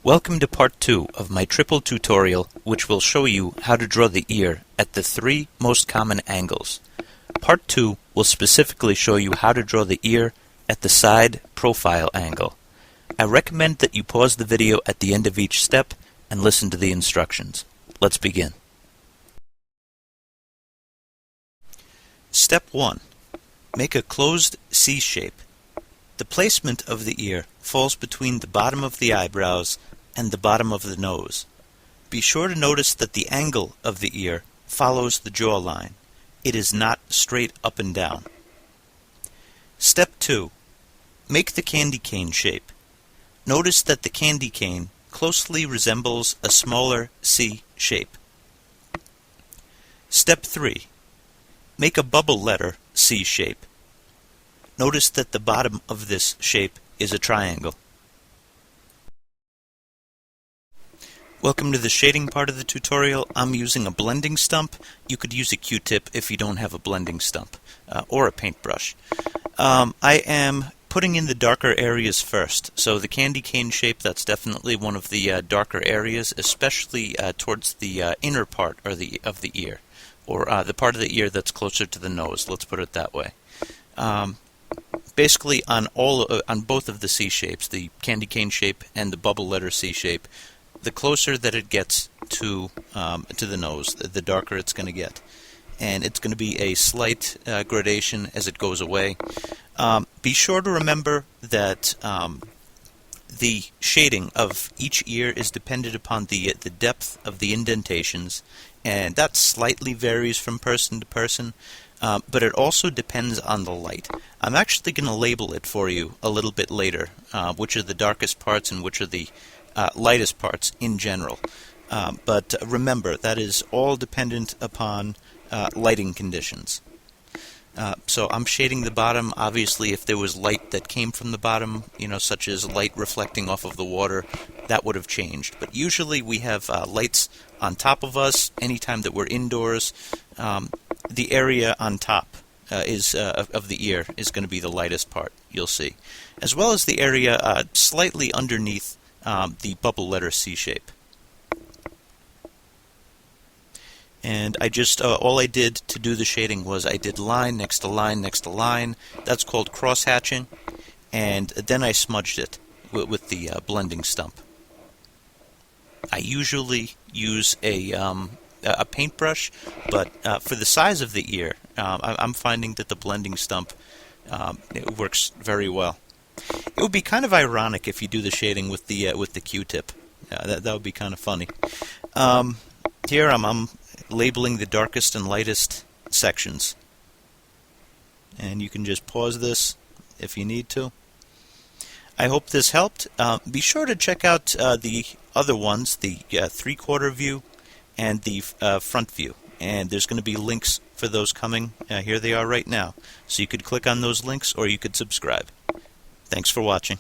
Welcome to part 2 of my triple tutorial, which will show you how to draw the ear at the 3 most common angles. Part 2 will specifically show you how to draw the ear at the side profile angle. I recommend that you pause the video at the end of each step and listen to the instructions. Let's begin. Step 1. Make a closed C shape. The placement of the ear falls between the bottom of the eyebrows and the bottom of the nose. Be sure to notice that the angle of the ear follows the jawline. It is not straight up and down. Step 2. Make the candy cane shape. Notice that the candy cane closely resembles a smaller C shape. Step 3. Make a bubble letter C shape. Notice that the bottom of this shape is a triangle. Welcome to the shading part of the tutorial. I'm using a blending stump. You could use a Q-tip if you don't have a blending stump, or a paintbrush. I am putting in the darker areas first. So the candy cane shape, that's definitely one of the darker areas, especially towards the inner part of the ear, or the part of the ear that's closer to the nose. Let's put it that way. Basically, on both of the C shapes, the candy cane shape and the bubble letter C shape, the closer that it gets to the nose, the darker it's going to get. And it's going to be a slight gradation as it goes away. Be sure to remember that the shading of each ear is dependent upon the depth of the indentations, and that slightly varies from person to person, but it also depends on the light. I'm actually going to label it for you a little bit later, which are the darkest parts and which are the lightest parts in general. But remember, that is all dependent upon lighting conditions. So I'm shading the bottom. Obviously, if there was light that came from the bottom, such as light reflecting off of the water, that would have changed. But usually we have lights on top of us anytime that we're indoors. The area on top of the ear is going to be the lightest part, you'll see, as well as the area slightly underneath the bubble letter C shape. And I just, all I did to do the shading was I did line next to line next to line. That's called cross-hatching. And then I smudged it with the blending stump. I usually use a paintbrush, but for the size of the ear, I'm finding that the blending stump it works very well. It would be kind of ironic if you do the shading with the Q-tip. That would be kind of funny. Here I'm labeling the darkest and lightest sections, and you can just pause this if you need to. I hope this helped. Be sure to check out the other ones, the 3/4 view and the front view, and there's going to be links for those coming. Here they are right now, so you could click on those links or you could subscribe. Thanks for watching.